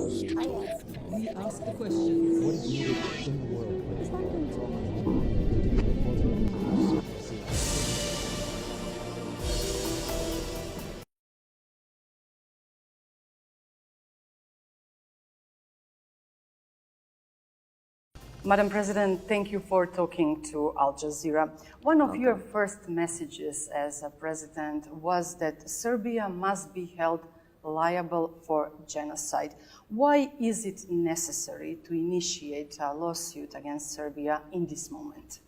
We ask the questions. What is needed in the world for this Madam President, thank you for talking to Al Jazeera. One of your first messages as a president was that Serbia must be held liable for genocide. Why is it necessary to initiate a lawsuit against Serbia in this moment?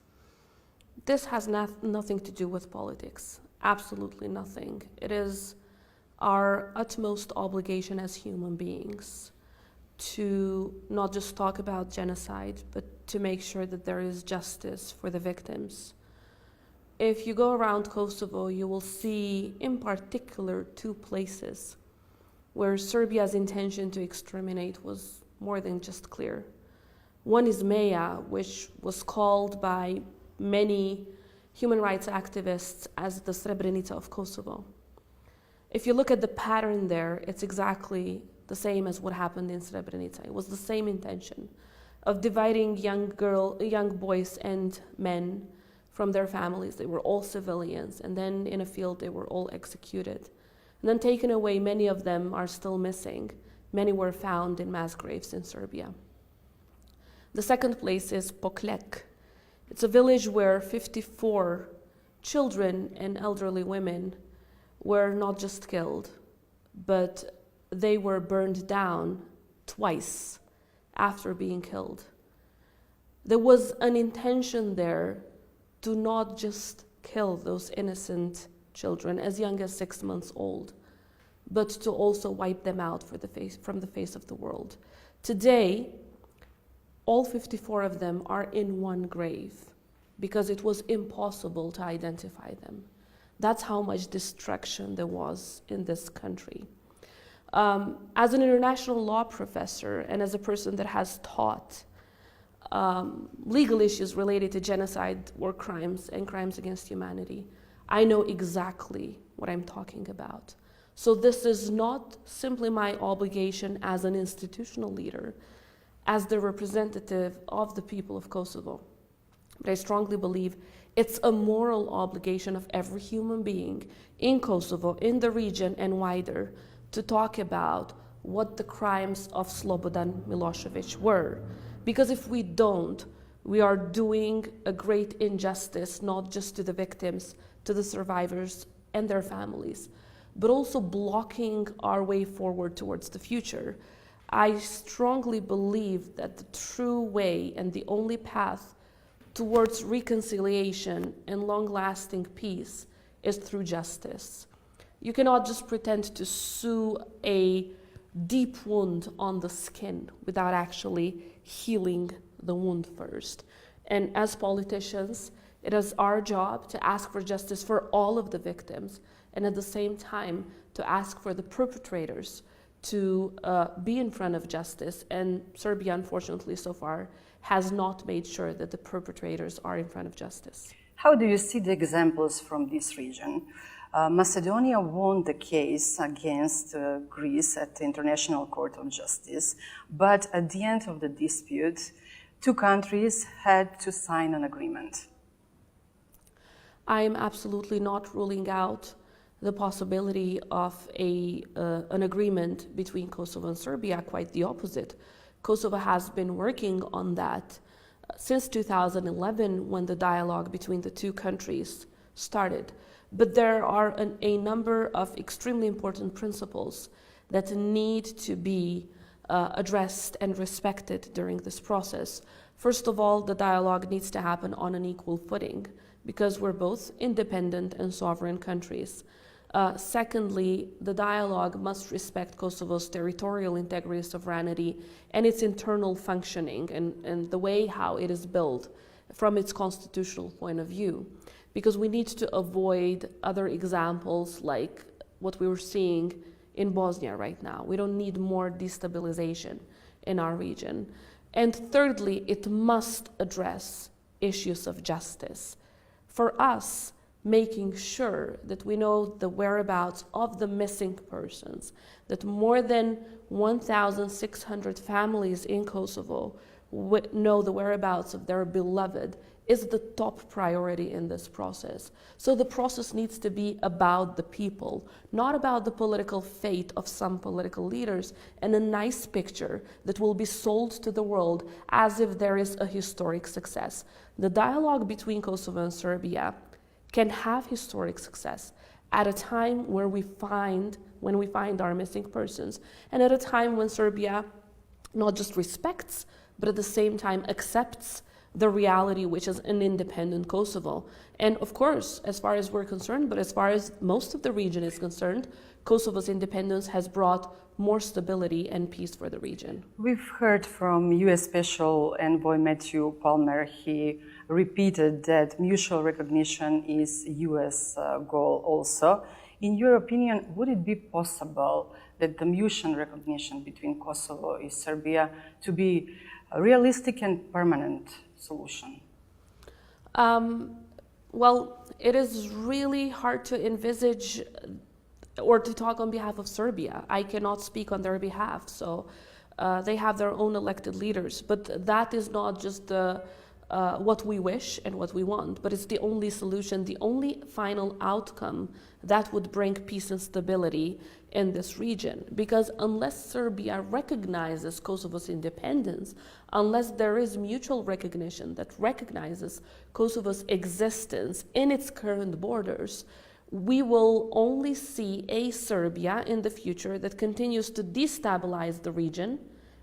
This has nothing to do with politics, absolutely nothing. It is our utmost obligation as human beings to not just talk about genocide, but to make sure that there is justice for the victims. If you go around Kosovo, you will see in particular two places where Serbia's intention to exterminate was more than just clear. One is Meja, which was called by many human rights activists as the Srebrenica of Kosovo. If you look at the pattern there, it's exactly the same as what happened in Srebrenica. It was the same intention of dividing young boys and men from their families. They were all civilians, and then in a field they were all executed. And then taken away, many of them are still missing. Many were found in mass graves in Serbia. The second place is Poklek. It's a village where 54 children and elderly women were not just killed, but they were burned down twice after being killed. There was an intention there to not just kill those innocent children as young as 6 months old, but to also wipe them out from the face of the world. Today, all 54 of them are in one grave because it was impossible to identify them. That's how much destruction there was in this country. As an international law professor and as a person that has taught legal issues related to genocide, war crimes, and crimes against humanity, I know exactly what I'm talking about. So this is not simply my obligation as an institutional leader, as the representative of the people of Kosovo, but I strongly believe it's a moral obligation of every human being in Kosovo, in the region, and wider, to talk about what the crimes of Slobodan Milosevic were. Because if we don't, we are doing a great injustice, not just to the victims, to the survivors and their families, but also blocking our way forward towards the future. I strongly believe that the true way and the only path towards reconciliation and long-lasting peace is through justice. You cannot just pretend to sew a deep wound on the skin without actually healing the wound first. And as politicians, it is our job to ask for justice for all of the victims, and at the same time to ask for the perpetrators to be in front of justice. And Serbia, unfortunately, so far, has not made sure that the perpetrators are in front of justice. How do you see the examples from this region? Macedonia won the case against Greece at the International Court of Justice, but at the end of the dispute, two countries had to sign an agreement. I am absolutely not ruling out the possibility of an agreement between Kosovo and Serbia, quite the opposite. Kosovo has been working on that since 2011, when the dialogue between the two countries started. But there are a number of extremely important principles that need to be addressed and respected during this process. First of all, the dialogue needs to happen on an equal footing because we're both independent and sovereign countries. Secondly, the dialogue must respect Kosovo's territorial integrity, sovereignty, and its internal functioning and the way how it is built from its constitutional point of view. Because we need to avoid other examples like what we were seeing in Bosnia right now. We don't need more destabilization in our region. And thirdly, it must address issues of justice. For us, making sure that we know the whereabouts of the missing persons, that more than 1,600 families in Kosovo know the whereabouts of their beloved, is the top priority in this process. So the process needs to be about the people, not about the political fate of some political leaders and a nice picture that will be sold to the world as if there is a historic success. The dialogue between Kosovo and Serbia can have historic success at a time when we find our missing persons, and at a time when Serbia not just respects, but at the same time accepts the reality, which is an independent Kosovo. And of course, as far as we're concerned, but as far as most of the region is concerned, Kosovo's independence has brought more stability and peace for the region. We've heard from U.S. Special Envoy Matthew Palmer. He repeated that mutual recognition is U.S. Goal also. In your opinion, would it be possible that the mutual recognition between Kosovo and Serbia to be a realistic and permanent solution? Well, it is really hard to envisage or to talk on behalf of Serbia. I cannot speak on their behalf, so they have their own elected leaders. But that is not just what we wish and what we want, but it's the only solution, the only final outcome that would bring peace and stability in this region. Because unless Serbia recognizes Kosovo's independence, unless there is mutual recognition that recognizes Kosovo's existence in its current borders, we will only see a Serbia in the future that continues to destabilize the region,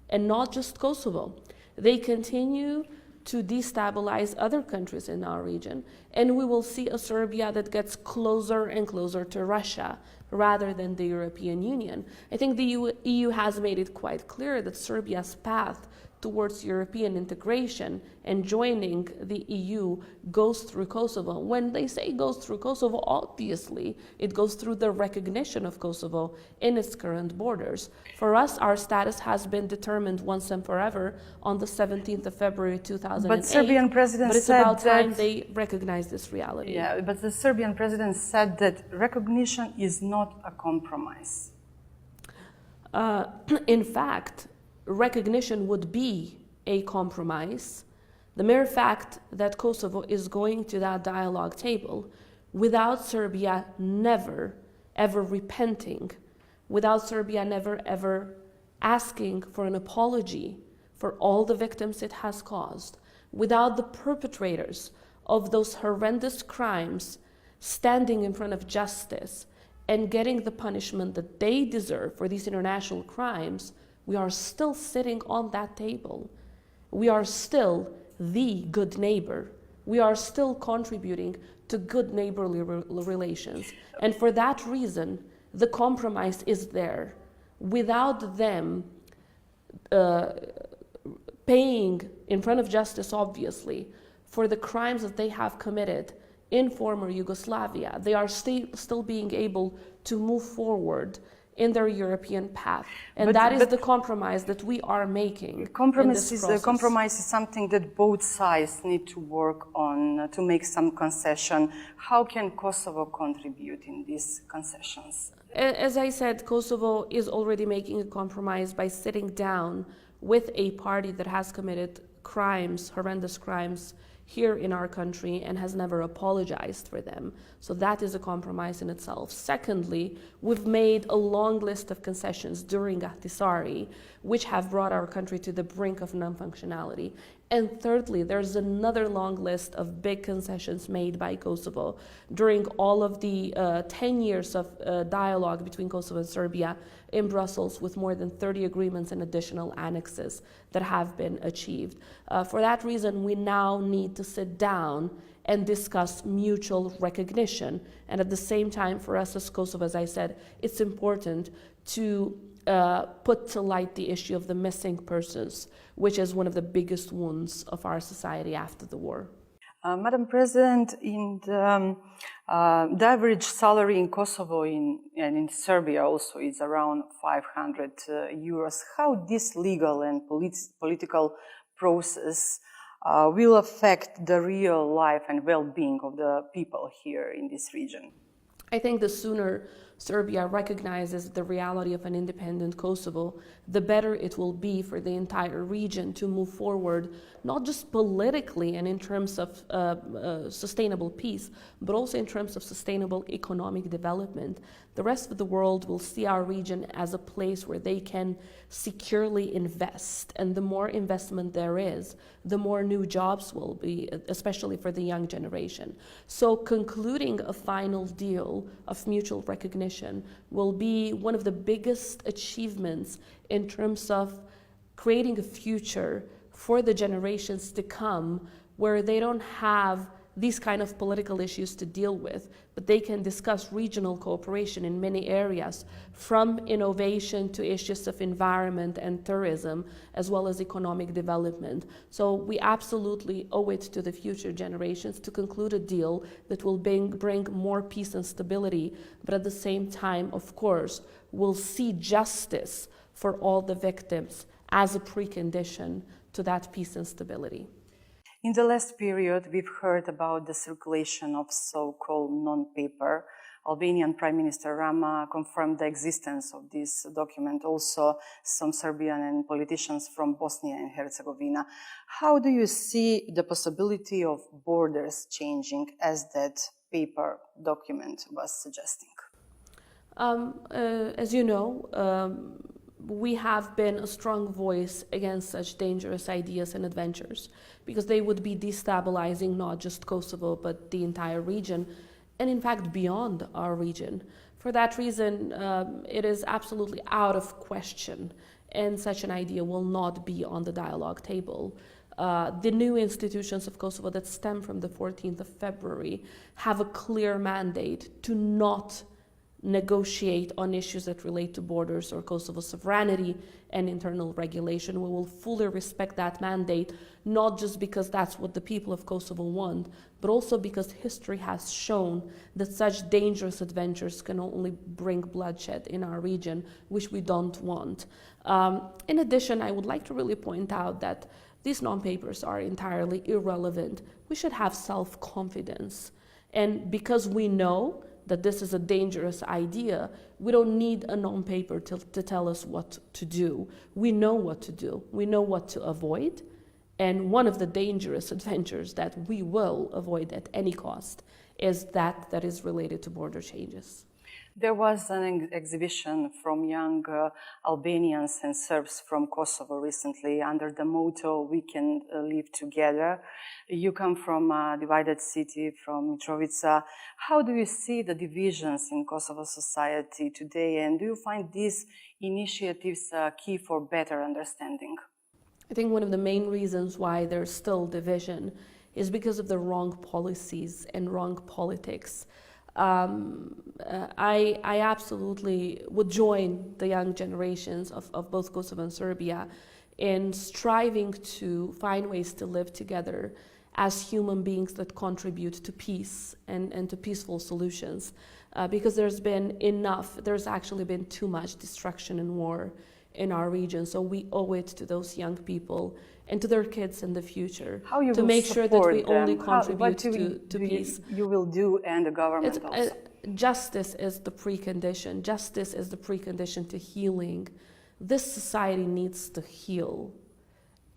and not just Kosovo. They continue to destabilize other countries in our region, and we will see a Serbia that gets closer and closer to Russia rather than the European Union. I think the EU has made it quite clear that Serbia's path towards European integration and joining the EU goes through Kosovo. When they say goes through Kosovo, obviously it goes through the recognition of Kosovo in its current borders. For us, our status has been determined once and forever on the 17th of February 2008. But Serbian president but it's said about time that they recognize this reality. Yeah, but the Serbian president said that recognition is not a compromise. In fact, recognition would be a compromise. The mere fact that Kosovo is going to that dialogue table without Serbia never ever repenting, without Serbia never ever asking for an apology for all the victims it has caused, without the perpetrators of those horrendous crimes standing in front of justice and getting the punishment that they deserve for these international crimes, we are still sitting on that table. We are still the good neighbor. We are still contributing to good neighborly relations. And for that reason, the compromise is there. Without them paying in front of justice, obviously, for the crimes that they have committed in former Yugoslavia, they are still being able to move forward in their European path. And that is the compromise that we are making. Compromise is something that both sides need to work on to make some concession. How can Kosovo contribute in these concessions? As I said, Kosovo is already making a compromise by sitting down with a party that has committed crimes, horrendous crimes, here in our country and has never apologized for them. So that is a compromise in itself. Secondly, we've made a long list of concessions during Ahtisaari, which have brought our country to the brink of non-functionality. And thirdly, there's another long list of big concessions made by Kosovo during all of the 10 years of dialogue between Kosovo and Serbia in Brussels, with more than 30 agreements and additional annexes that have been achieved. For that reason, we now need to sit down and discuss mutual recognition. And at the same time, for us as Kosovo, as I said, it's important to put to light the issue of the missing persons, which is one of the biggest wounds of our society after the war. Madam President, the average salary in Kosovo and in Serbia also is around 500 euros. How this legal and political process will affect the real life and well-being of the people here in this region? I think the sooner Serbia recognizes the reality of an independent Kosovo, the better it will be for the entire region to move forward, not just politically and in terms of sustainable peace, but also in terms of sustainable economic development. The rest of the world will see our region as a place where they can securely invest, and the more investment there is, the more new jobs will be, especially for the young generation. So concluding a final deal of mutual recognition will be one of the biggest achievements in terms of creating a future for the generations to come where they don't have these kind of political issues to deal with, but they can discuss regional cooperation in many areas, from innovation to issues of environment and tourism, as well as economic development. So we absolutely owe it to the future generations to conclude a deal that will bring more peace and stability, but at the same time, of course, will see justice for all the victims as a precondition to that peace and stability. In the last period, we've heard about the circulation of so-called non-paper. Albanian Prime Minister Rama confirmed the existence of this document. Also, some Serbian and politicians from Bosnia and Herzegovina. How do you see the possibility of borders changing, as that paper document was suggesting? As you know, we have been a strong voice against such dangerous ideas and adventures, because they would be destabilizing not just Kosovo, but the entire region, and in fact beyond our region. For that reason, it is absolutely out of question, and such an idea will not be on the dialogue table. The new institutions of Kosovo that stem from the 14th of February have a clear mandate to not negotiate on issues that relate to borders or Kosovo's sovereignty and internal regulation. We will fully respect that mandate, not just because that's what the people of Kosovo want, but also because history has shown that such dangerous adventures can only bring bloodshed in our region, which we don't want. In addition, I would like to really point out that these non-papers are entirely irrelevant. We should have self-confidence. And because we know that this is a dangerous idea, we don't need a non-paper to tell us what to do. We know what to do. We know what to avoid. And one of the dangerous adventures that we will avoid at any cost is that is related to border changes. There was an exhibition from young Albanians and Serbs from Kosovo recently under the motto, "We can live together." You come from a divided city, from Mitrovica. How do you see the divisions in Kosovo society today, and do you find these initiatives key for better understanding? I think one of the main reasons why there's still division is because of the wrong policies and wrong politics. I absolutely would join the young generations of both Kosovo and Serbia in striving to find ways to live together as human beings that contribute to peace and to peaceful solutions. Because there's actually been too much destruction and war in our region. So we owe it to those young people and to their kids in the future to make sure that we only contribute to peace. You will do, and the government also. Justice is the precondition. Justice is the precondition to healing. This society needs to heal,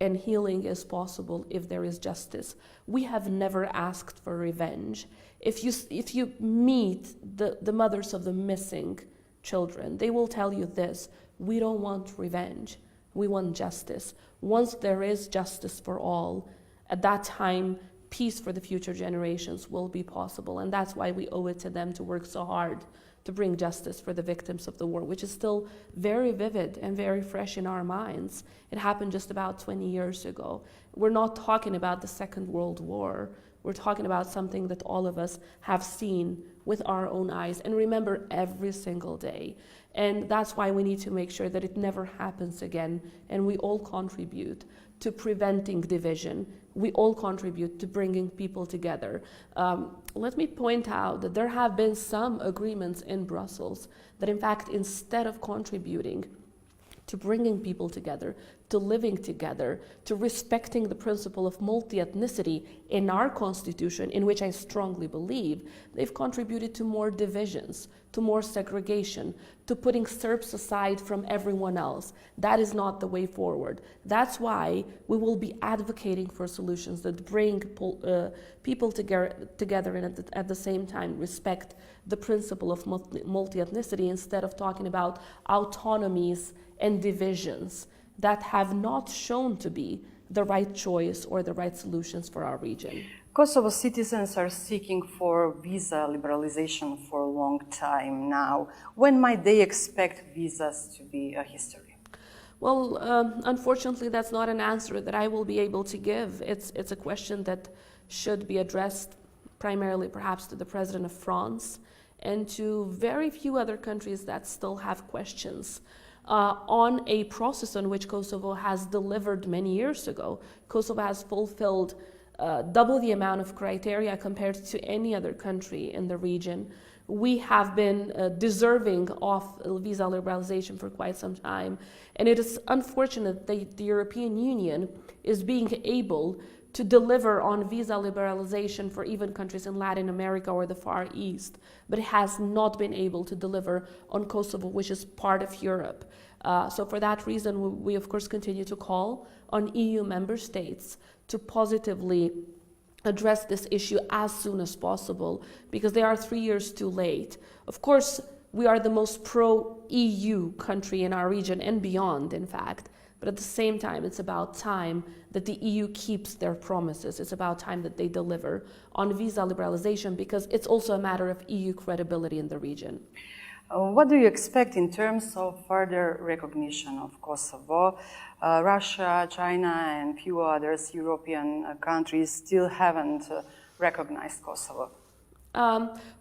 and healing is possible if there is justice. We have never asked for revenge. If you meet the mothers of the missing children, they will tell you this: we don't want revenge, we want justice. Once there is justice for all, at that time, peace for the future generations will be possible. And that's why we owe it to them to work so hard to bring justice for the victims of the war, which is still very vivid and very fresh in our minds. It happened just about 20 years ago. We're not talking about the Second World War. We're talking about something that all of us have seen with our own eyes and remember every single day. And that's why we need to make sure that it never happens again, and we all contribute to preventing division. We all contribute to bringing people together. Let me point out that there have been some agreements in Brussels that, in fact, instead of contributing to bringing people together, to living together, to respecting the principle of multi-ethnicity in our constitution, in which I strongly believe, they've contributed to more divisions, to more segregation, to putting Serbs aside from everyone else. That is not the way forward. That's why we will be advocating for solutions that bring people together and at the same time respect the principle of multi-ethnicity, instead of talking about autonomies and divisions that have not shown to be the right choice or the right solutions for our region. Kosovo citizens are seeking for visa liberalization for a long time now. When might they expect visas to be a history? Well, unfortunately, that's not an answer that I will be able to give. It's a question that should be addressed primarily perhaps to the President of France and to very few other countries that still have questions on a process on which Kosovo has delivered many years ago. Kosovo has fulfilled double the amount of criteria compared to any other country in the region. We have been deserving of visa liberalization for quite some time, and it is unfortunate that the European Union is being able to deliver on visa liberalization for even countries in Latin America or the Far East, but it has not been able to deliver on Kosovo, which is part of Europe. So for that reason, we of course continue to call on EU member states to positively address this issue as soon as possible, because they are 3 years too late. Of course, we are the most pro-EU country in our region and beyond, in fact. But at the same time, it's about time that the EU keeps their promises. It's about time that they deliver on visa liberalization, because it's also a matter of EU credibility in the region. What do you expect in terms of further recognition of Kosovo? Russia, China, and few others European countries still haven't recognized Kosovo.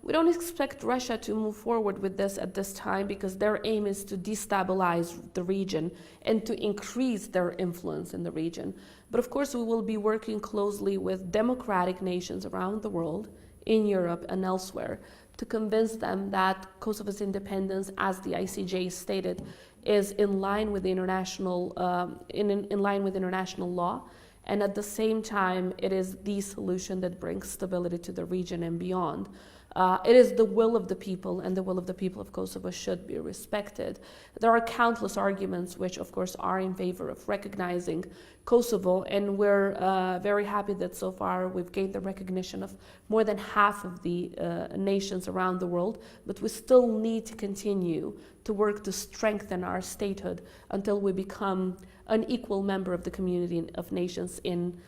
We don't expect Russia to move forward with this at this time, because their aim is to destabilize the region and to increase their influence in the region. But of course, we will be working closely with democratic nations around the world, in Europe and elsewhere, to convince them that Kosovo's independence, as the ICJ stated, is in line with the international in line with international law. And at the same time, it is the solution that brings stability to the region and beyond. It is the will of the people, and the will of the people of Kosovo should be respected. There are countless arguments which, of course, are in favor of recognizing Kosovo, and we're very happy that so far we've gained the recognition of more than half of the nations around the world, but we still need to continue to work to strengthen our statehood until we become an equal member of the community of nations in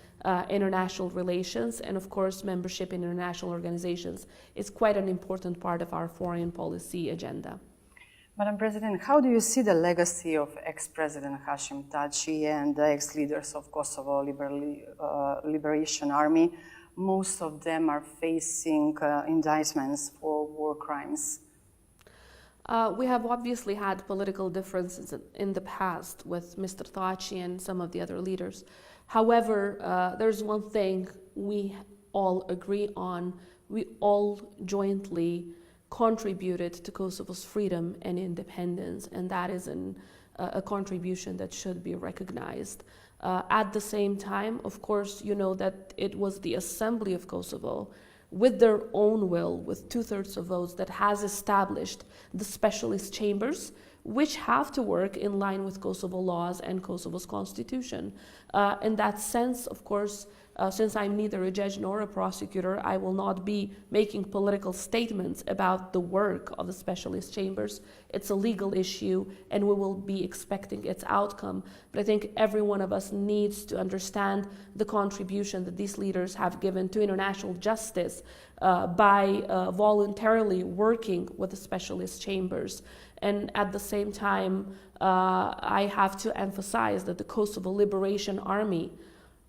international relations. And of course, membership in international organizations is quite an important part of our foreign policy agenda. Madam President, how do you see the legacy of ex-President Hashim Thaçi and the ex-leaders of Kosovo Liberation Army? Most of them are facing indictments for war crimes. We have obviously had political differences in the past with Mr. Thaçi and some of the other leaders. However, there's one thing we all agree on. We all jointly contributed to Kosovo's freedom and independence, and that is a contribution that should be recognized. At the same time, of course, you know that it was the Assembly of Kosovo, with their own will, with 2/3 of votes, that has established the specialist chambers, which have to work in line with Kosovo laws and Kosovo's constitution. In that sense, of course, since I'm neither a judge nor a prosecutor, I will not be making political statements about the work of the specialist chambers. It's a legal issue, and we will be expecting its outcome. But I think every one of us needs to understand the contribution that these leaders have given to international justice by voluntarily working with the specialist chambers. And at the same time, I have to emphasize that the Kosovo Liberation Army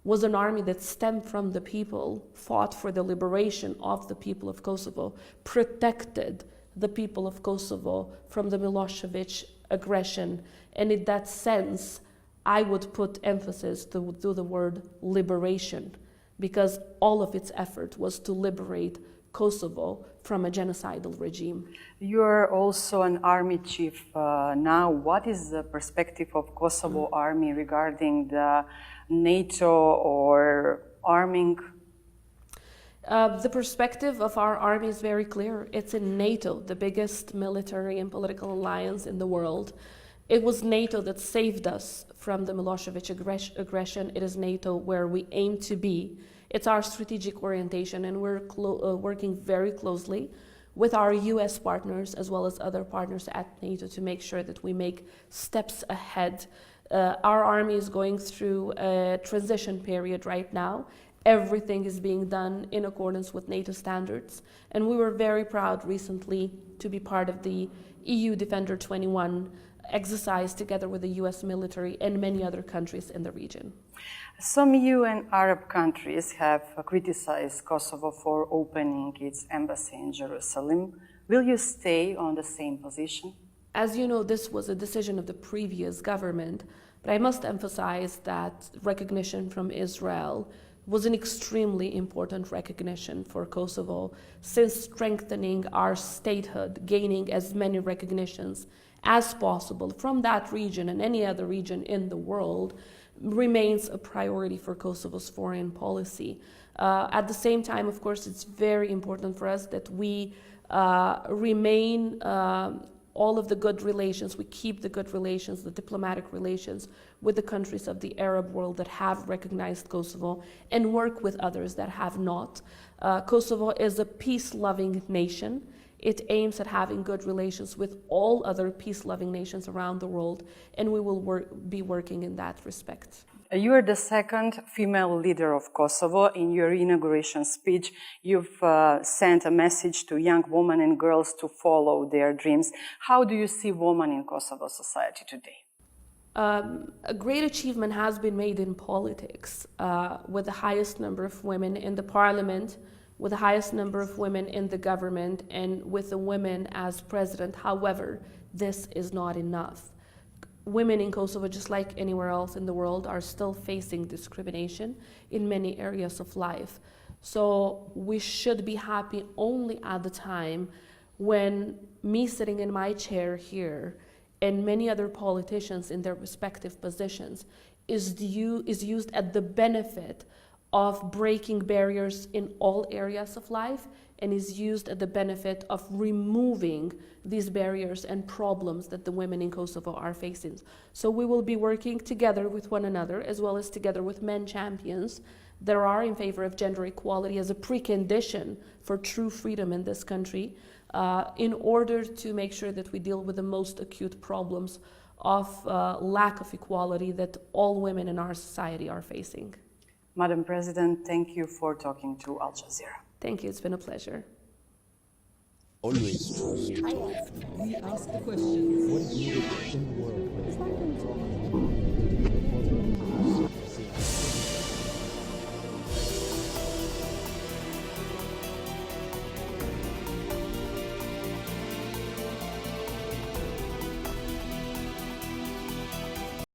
was an army that stemmed from the people, fought for the liberation of the people of Kosovo, protected the people of Kosovo from the Milosevic aggression. And in that sense, I would put emphasis to the word liberation, because all of its effort was to liberate Kosovo from a genocidal regime. You're also an army chief now. What is the perspective of Kosovo army regarding the NATO or arming? The perspective of our army is very clear. It's in NATO, the biggest military and political alliance in the world. It was NATO that saved us from the Milosevic aggression. It is NATO where we aim to be. It's our strategic orientation, and we're working very closely with our US partners as well as other partners at NATO to make sure that we make steps ahead. Our army is going through a transition period right now. Everything is being done in accordance with NATO standards, and we were very proud recently to be part of the EU Defender 21 exercise together with the US military and many other countries in the region. Some EU and Arab countries have criticized Kosovo for opening its embassy in Jerusalem. Will you stay on the same position? As you know, this was a decision of the previous government, but I must emphasize that recognition from Israel was an extremely important recognition for Kosovo, since strengthening our statehood, gaining as many recognitions as possible from that region and any other region in the world remains a priority for Kosovo's foreign policy. At the same time, of course, it's very important for us that we remain all of the good relations, we keep the good relations, the diplomatic relations with the countries of the Arab world that have recognized Kosovo and work with others that have not. Kosovo is a peace-loving nation. It aims at having good relations with all other peace-loving nations around the world, and we will be working in that respect. You are the second female leader of Kosovo. In your inauguration speech, you've sent a message to young women and girls to follow their dreams. How do you see women in Kosovo society today? A great achievement has been made in politics, with the highest number of women in the parliament, with the highest number of women in the government, and with the women as president. However, this is not enough. Women in Kosovo, just like anywhere else in the world, are still facing discrimination in many areas of life. So we should be happy only at the time when me sitting in my chair here and many other politicians in their respective positions is used at the benefit of breaking barriers in all areas of life, and is used at the benefit of removing these barriers and problems that the women in Kosovo are facing. So we will be working together with one another, as well as together with men champions that are in favor of gender equality as a precondition for true freedom in this country, in order to make sure that we deal with the most acute problems of lack of equality that all women in our society are facing. Madam President, thank you for talking to Al Jazeera. Thank you, it's been a pleasure. Always. We ask the question, what is needed in the world for this?